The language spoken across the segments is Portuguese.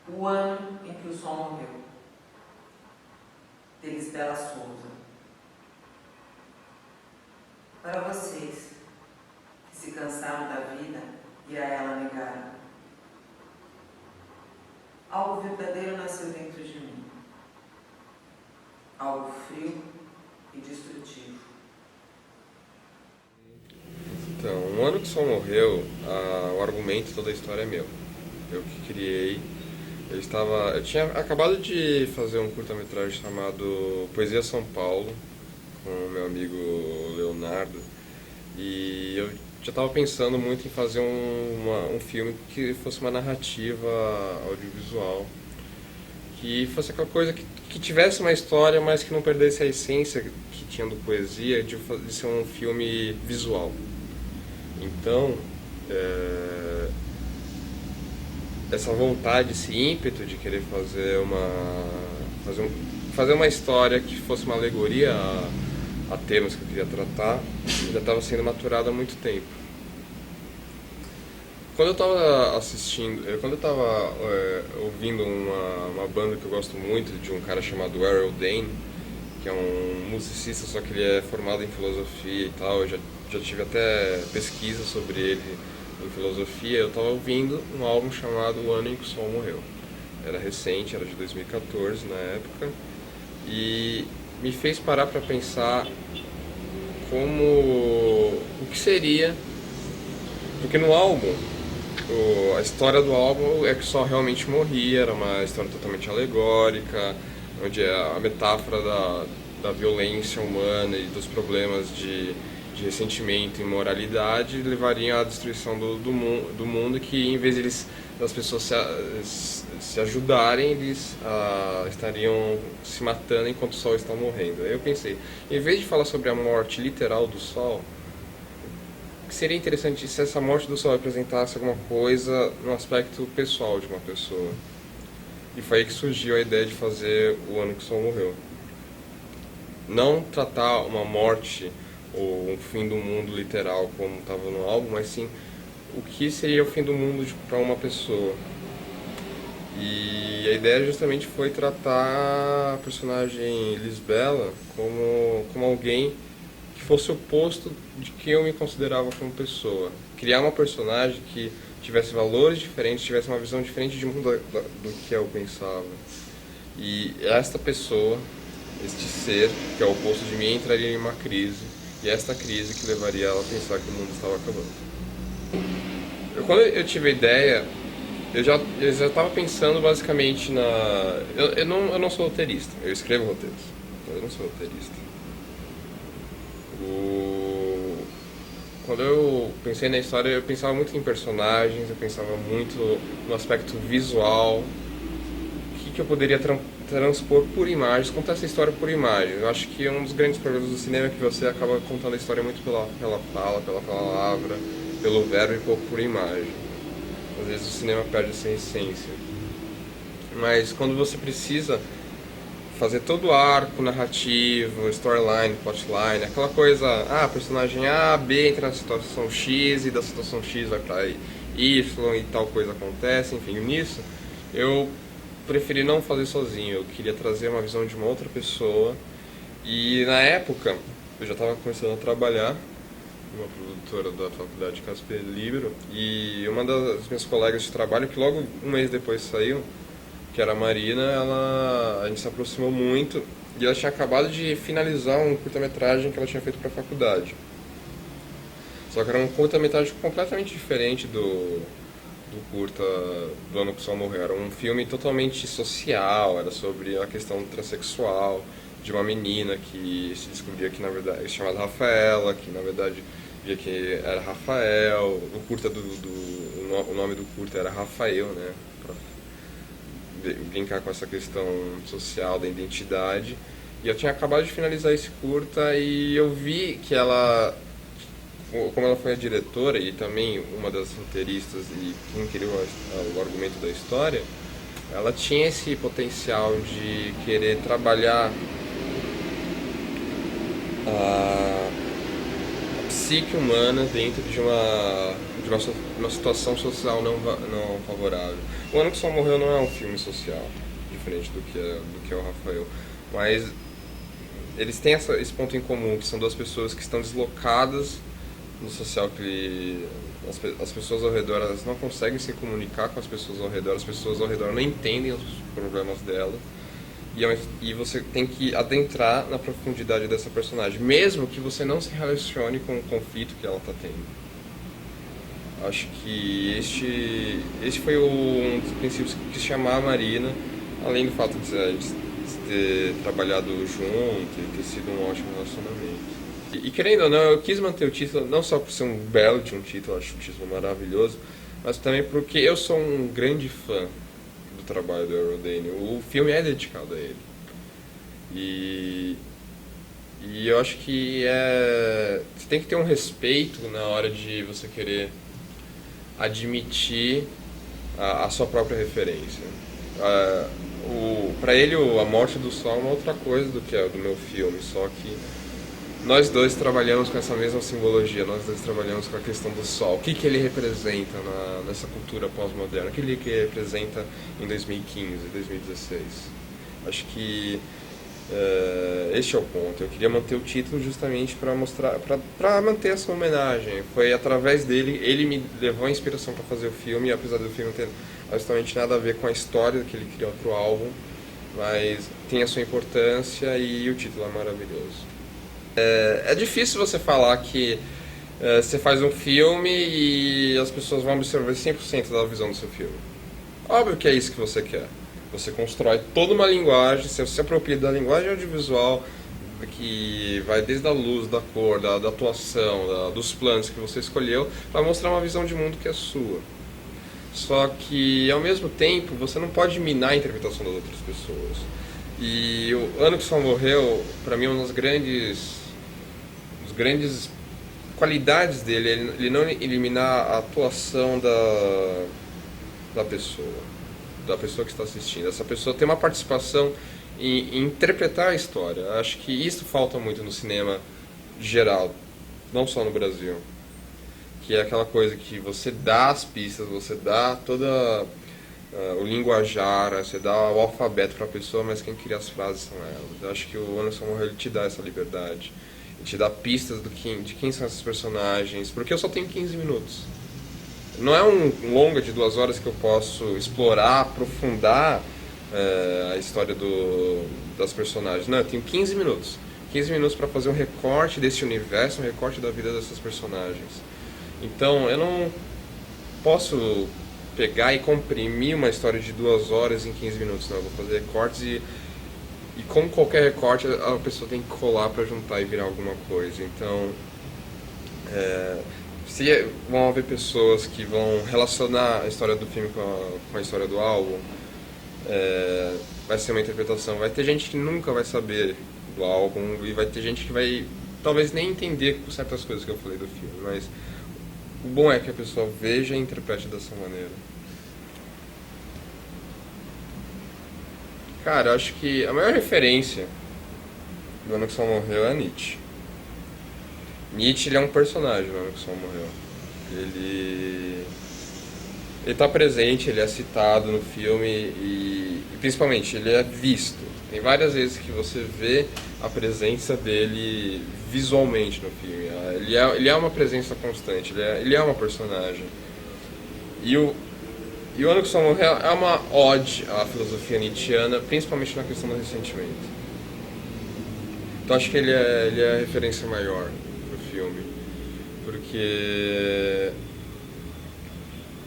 O Ano em que o Sol Morreu, de Lisbela Souza. Para vocês que se cansaram da vida e a ela negaram, algo verdadeiro nasceu dentro de mim, algo frio e destrutivo. Então, o ano que o Sol morreu, o argumento, toda a história é meu. Eu que criei. Eu tinha acabado de fazer um curta-metragem chamado Poesia São Paulo, com o meu amigo Leonardo, e eu já estava pensando muito em fazer um filme que fosse uma narrativa audiovisual, que fosse aquela coisa que tivesse uma história, mas que não perdesse a essência que tinha do poesia, de ser um filme visual. Então, essa vontade, esse ímpeto de querer fazer uma história que fosse uma alegoria a temas que eu queria tratar, já estava sendo maturado há muito tempo. Quando eu estava ouvindo uma banda que eu gosto muito, de um cara chamado Errol Dane, que é um musicista, só que ele é formado em filosofia e tal, eu já tive até pesquisa sobre ele em filosofia. Eu estava ouvindo um álbum chamado O Ano em que o Sol Morreu. Era recente, era de 2014 na época, e me fez parar para pensar o que seria, porque no álbum, a história do álbum é que o Sol realmente morria, era uma história totalmente alegórica, onde a metáfora da violência humana e dos problemas de ressentimento e moralidade levariam à destruição do mundo, que em vez de das pessoas se ajudarem, eles estariam se matando enquanto o Sol está morrendo. Aí eu pensei, em vez de falar sobre a morte literal do Sol, seria interessante se essa morte do Sol representasse alguma coisa no aspecto pessoal de uma pessoa. E foi aí que surgiu a ideia de fazer O Ano que o Sol Morreu. Não tratar uma morte ou um fim do mundo literal como estava no álbum, mas sim o que seria o fim do mundo para uma pessoa. E a ideia justamente foi tratar a personagem Lisbela como alguém que fosse o oposto de quem eu me considerava como pessoa. Criar uma personagem que tivesse valores diferentes, tivesse uma visão diferente de mundo do que eu pensava. E esta pessoa, este ser, que é o oposto de mim, entraria em uma crise. E esta crise que levaria ela a pensar que o mundo estava acabando. Quando eu tive a ideia, eu já estava pensando basicamente eu não sou roteirista, eu escrevo roteiros, mas eu não sou roteirista. Quando eu pensei na história, eu pensava muito em personagens, eu pensava muito no aspecto visual, o que eu poderia transpor por imagens, contar essa história por imagem. Eu acho que um dos grandes problemas do cinema é que você acaba contando a história muito pela fala, pela palavra, pelo verbo e pouco por imagem. Às vezes o cinema perde essa essência. Mas quando você precisa fazer todo o arco narrativo, storyline, plotline, aquela coisa, personagem A, B entra na situação X e da situação X vai pra Y e tal coisa acontece, enfim, nisso eu preferi não fazer sozinho, eu queria trazer uma visão de uma outra pessoa. E na época eu já estava começando a trabalhar numa produtora da faculdade Casper Libero, e uma das minhas colegas de trabalho, que logo um mês depois saiu, que era a Marina, a gente se aproximou muito, e ela tinha acabado de finalizar um curta-metragem que ela tinha feito para a faculdade. Só que era um curta-metragem completamente diferente do curta do Ano que o Sol Morreu. Era um filme totalmente social, era sobre a questão transexual de uma menina que se descobria que na verdade se chamava Rafaela, que na verdade via que era Rafael. O nome do curta era Rafael, né? Brincar com essa questão social da identidade. E eu tinha acabado de finalizar esse curta e eu vi que ela, como ela foi a diretora e também uma das roteiristas e quem criou o argumento da história, ela tinha esse potencial de querer trabalhar a psique humana dentro de uma situação social não favorável. O Ano que Sol Morreu não é um filme social, diferente do que é o Rafael, mas eles têm esse ponto em comum, que são duas pessoas que estão deslocadas no social, que as pessoas ao redor, elas não conseguem se comunicar com as pessoas ao redor, as pessoas ao redor não entendem os problemas dela, e você tem que adentrar na profundidade dessa personagem, mesmo que você não se relacione com o conflito que ela está tendo. Acho que este foi um dos princípios que quis chamar a Marina, além do fato de ter trabalhado junto e ter sido um ótimo relacionamento. E querendo ou não, eu quis manter o título não só por ser um belo de um título, acho um título maravilhoso, mas também porque eu sou um grande fã do trabalho do Errol Dane. O filme é dedicado a ele. E eu acho que você tem que ter um respeito na hora de você querer admitir a sua própria referência. Para ele, A Morte do Sol é uma outra coisa do que é do meu filme, só que nós dois trabalhamos com essa mesma simbologia, nós dois trabalhamos com a questão do sol. O que ele representa nessa cultura pós-moderna? O que ele representa em 2015, 2016? Acho que este é o ponto. Eu queria manter o título justamente para mostrar, para manter essa homenagem. Foi através dele, ele me levou a inspiração para fazer o filme, apesar do filme não ter absolutamente nada a ver com a história que ele criou para o álbum, mas tem a sua importância e o título é maravilhoso. É difícil você falar que você faz um filme e as pessoas vão absorver 100% da visão do seu filme. Óbvio que é isso que você quer. Você constrói toda uma linguagem, você se apropria da linguagem audiovisual, que vai desde a luz, da cor, da atuação, dos planos que você escolheu, para mostrar uma visão de mundo que é sua. Só que, ao mesmo tempo, você não pode minar a interpretação das outras pessoas. E O Ano que Sol Morreu, para mim, é uma das grandes qualidades dele, ele não eliminar a atuação da pessoa que está assistindo. Essa pessoa tem uma participação em interpretar a história. Acho que isso falta muito no cinema geral, não só no Brasil. Que é aquela coisa que você dá as pistas, você dá toda o linguajar, você dá o alfabeto para a pessoa, mas quem cria as frases são elas. Eu acho que o Ano que Sol Morreu, ele te dá essa liberdade. Te dá pistas de quem são esses personagens, porque eu só tenho 15 minutos. Não é um longa de 2 horas que eu posso explorar, aprofundar a história das personagens. Não, eu tenho 15 minutos. 15 minutos para fazer um recorte desse universo, um recorte da vida dessas personagens. Então, eu não posso pegar e comprimir uma história de 2 horas em 15 minutos. Não, eu vou fazer recortes e como qualquer recorte, a pessoa tem que colar para juntar e virar alguma coisa. Então, se vão haver pessoas que vão relacionar a história do filme com a história do álbum, vai ser uma interpretação. Vai ter gente que nunca vai saber do álbum e vai ter gente que vai talvez nem entender certas coisas que eu falei do filme, mas o bom é que a pessoa veja e interprete dessa maneira. Cara, acho que a maior referência do Ano que Sol Morreu é Nietzsche. Nietzsche, ele é um personagem no Ano que Sol Morreu. Ele tá presente, ele é citado no filme e principalmente ele é visto. Tem várias vezes que você vê a presença dele visualmente no filme. Ele é uma presença constante, ele é uma personagem. E o Ano que Sol Morreu é uma ode à filosofia nietzschiana, principalmente na questão do ressentimento. Então acho que ele é a referência maior do filme, porque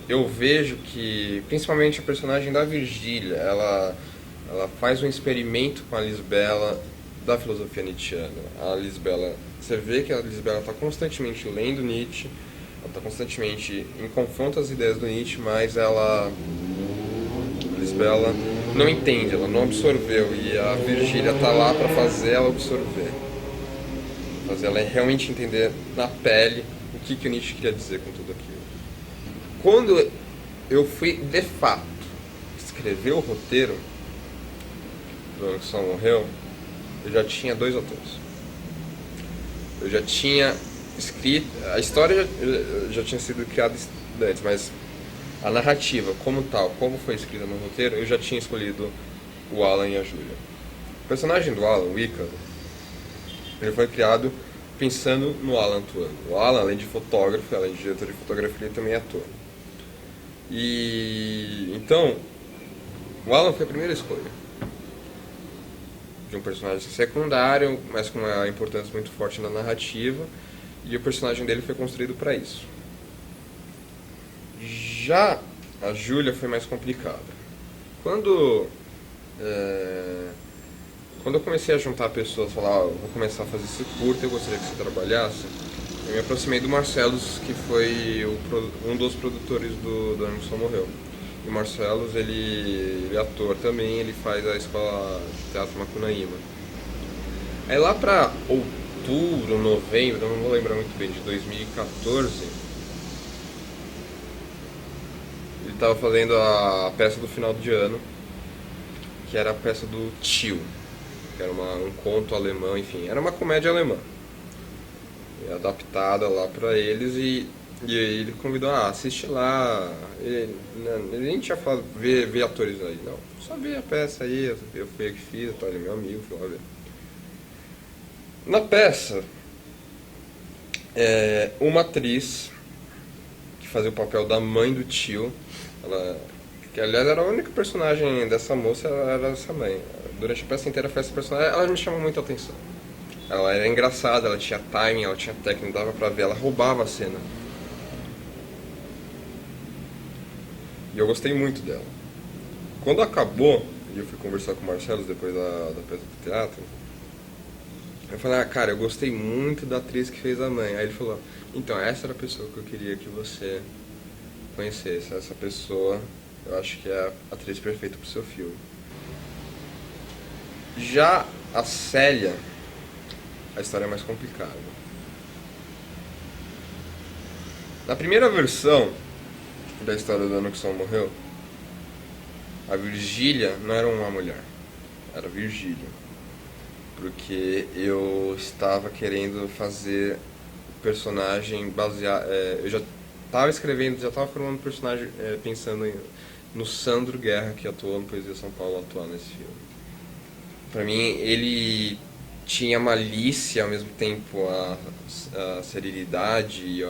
eu vejo que, principalmente a personagem da Virgília, ela faz um experimento com a Lisbela da filosofia nietzschiana. A Lisbela, você vê que a Lisbela está constantemente lendo Nietzsche, ela está constantemente em confronto às ideias do Nietzsche, mas a Lisbela não entende, ela não absorveu, e a Virgília está lá para fazer ela absorver, fazer ela realmente entender na pele o que o Nietzsche queria dizer com tudo aquilo. Quando eu fui, de fato, escrever o roteiro do Ano que Sol Morreu, eu já tinha 2 autores. Eu já tinha escrita, a história já tinha sido criada antes, mas a narrativa como tal, como foi escrita no roteiro, eu já tinha escolhido o Alan e a Julia. O personagem do Alan, o Ícaro, ele foi criado pensando no Alan atuando. O Alan, além de fotógrafo, além de diretor de fotografia, ele também é ator. E então, o Alan foi a primeira escolha de um personagem secundário, mas com uma importância muito forte na narrativa, e o personagem dele foi construído para isso. Já a Júlia foi mais complicada. Quando eu comecei a juntar pessoas, falar, eu vou começar a fazer esse curto, eu gostaria que você trabalhasse, eu me aproximei do Marcelos, que foi um dos produtores do Ano que Sol Morreu. E o Marcelos, ele é ator também, ele faz a escola de teatro Macunaíma. Aí lá pra outubro, novembro, eu não vou lembrar muito bem, de 2014, ele estava fazendo a peça do final de ano, que era a peça do Tio, que era um conto alemão, enfim, era uma comédia alemã, adaptada lá pra eles, e ele convidou, assiste lá, ele nem tinha falado, ver atores aí, não, só ver a peça aí, eu fui eu que fiz, ele é meu amigo, fui lá ver. Na peça, uma atriz que fazia o papel da mãe do Tio, que aliás era a única personagem dessa moça, ela era essa mãe. Durante a peça inteira foi essa personagem, ela me chamou muita atenção. Ela era engraçada, ela tinha timing, ela tinha técnica, dava pra ver, ela roubava a cena. E eu gostei muito dela. Quando acabou, e eu fui conversar com o Marcelo depois da peça do teatro, eu falei, cara, eu gostei muito da atriz que fez a mãe. Aí ele falou, então, essa era a pessoa que eu queria que você conhecesse. Essa pessoa, eu acho que é a atriz perfeita pro seu filme. Já a Célia, a história é mais complicada. Na primeira versão da história do Ano que o Sol Morreu, a Virgília não era uma mulher, era Virgília. Porque eu estava querendo fazer o personagem baseado... eu já estava escrevendo, já estava formando o personagem pensando no Sandro Guerra, que atuou no Poesia São Paulo, atuar nesse filme. Pra mim, ele tinha malícia, ao mesmo tempo a serenidade e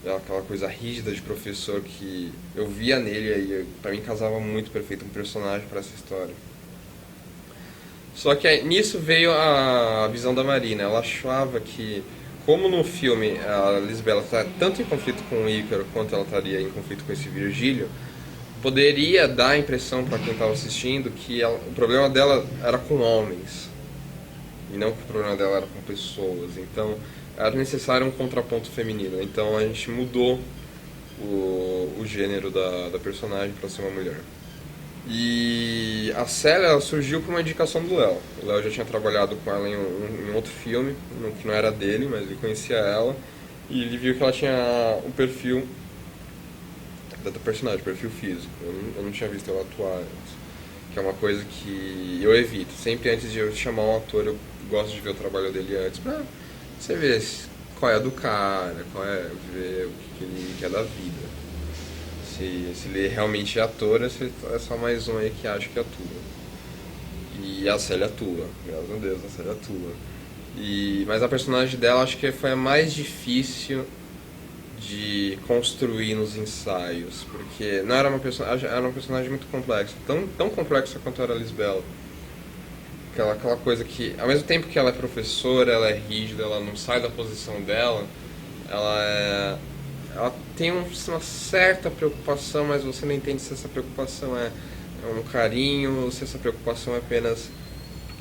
aquela coisa rígida de professor que eu via nele, e pra mim casava muito perfeito um personagem para essa história. Só que nisso veio a visão da Marina. Ela achava que, como no filme a Lisbela está tanto em conflito com o Ícaro quanto ela estaria em conflito com esse Virgílio, poderia dar a impressão para quem estava assistindo que o problema dela era com homens e não que o problema dela era com pessoas. Então era necessário um contraponto feminino. Então a gente mudou o gênero da personagem para ser uma mulher. E a Célia surgiu por uma indicação do Léo. O Léo já tinha trabalhado com ela em outro filme, que não era dele, mas ele conhecia ela. E ele viu que ela tinha um perfil da personagem, perfil físico. Eu não tinha visto ela atuar antes. Que é uma coisa que eu evito. Sempre antes de eu chamar um ator, eu gosto de ver o trabalho dele antes. Pra você ver qual é a do cara, ver o que ele quer da vida. Se ele realmente é ator, ou se é só mais um aí que acha que atua. E a Célia atua, graças a Deus, a Célia atua. Mas a personagem dela acho que foi a mais difícil de construir nos ensaios, porque não era era uma personagem muito complexa, tão complexa quanto era a Lisbela. Aquela coisa que, ao mesmo tempo que ela é professora, ela é rígida, ela não sai da posição dela, ela tem uma certa preocupação, mas você não entende se essa preocupação é um carinho ou se essa preocupação é apenas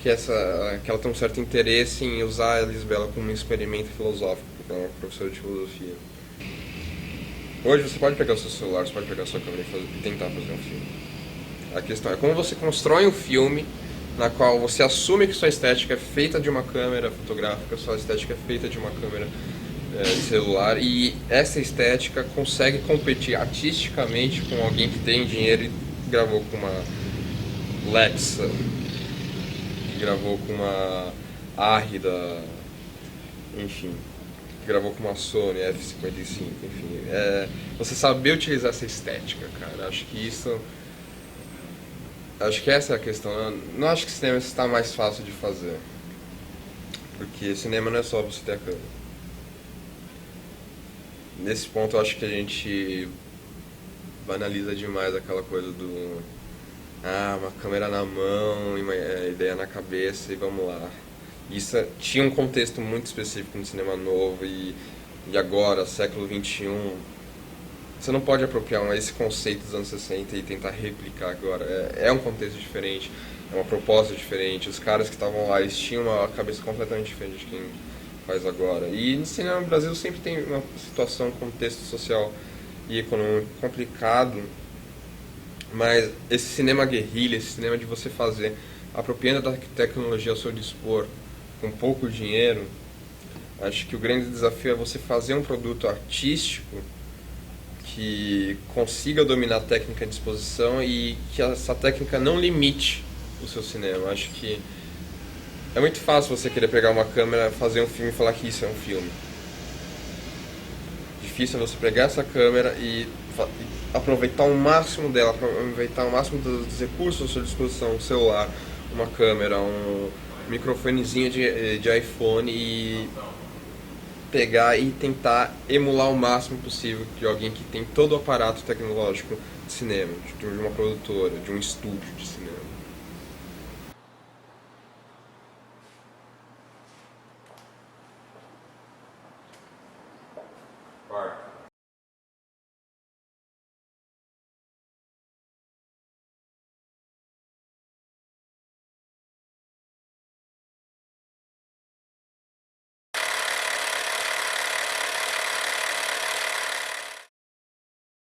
que ela tem um certo interesse em usar a Lisbela como um experimento filosófico, porque ela é uma professora de filosofia. Hoje você pode pegar o seu celular, você pode pegar a sua câmera e tentar fazer um filme. A questão é como você constrói um filme na qual você assume que sua estética é feita de uma câmera fotográfica, sua estética é feita de uma câmera celular, e essa estética consegue competir artisticamente com alguém que tem dinheiro e gravou com uma Lexa, que gravou com uma Árrida, enfim. que gravou com uma Sony F55, enfim. Você saber utilizar essa estética, cara. Acho que essa é a questão. Eu não acho que cinema está mais fácil de fazer. Porque cinema não é só você ter a câmera. Nesse ponto eu acho que a gente banaliza demais aquela coisa do uma câmera na mão e uma ideia na cabeça e vamos lá. Isso tinha um contexto muito específico no cinema novo e agora, século XXI, você não pode apropriar esse conceito dos anos 60 e tentar replicar agora. É um contexto diferente, é uma proposta diferente. Os caras que estavam lá, eles tinham uma cabeça completamente diferente de quem faz agora. E no cinema no Brasil sempre tem uma situação, um contexto social e econômico complicado, mas esse cinema guerrilha, esse cinema de você fazer, apropriando da tecnologia ao seu dispor, com pouco dinheiro, acho que o grande desafio é você fazer um produto artístico que consiga dominar a técnica de exposição e que essa técnica não limite o seu cinema. Acho que é muito fácil você querer pegar uma câmera, fazer um filme e falar que isso é um filme. Difícil é você pegar essa câmera e aproveitar o máximo dela, aproveitar o máximo dos recursos à sua disposição, um celular, uma câmera, um microfonezinho de iPhone e pegar e tentar emular o máximo possível de alguém que tem todo o aparato tecnológico de cinema, de uma produtora, de um estúdio de cinema.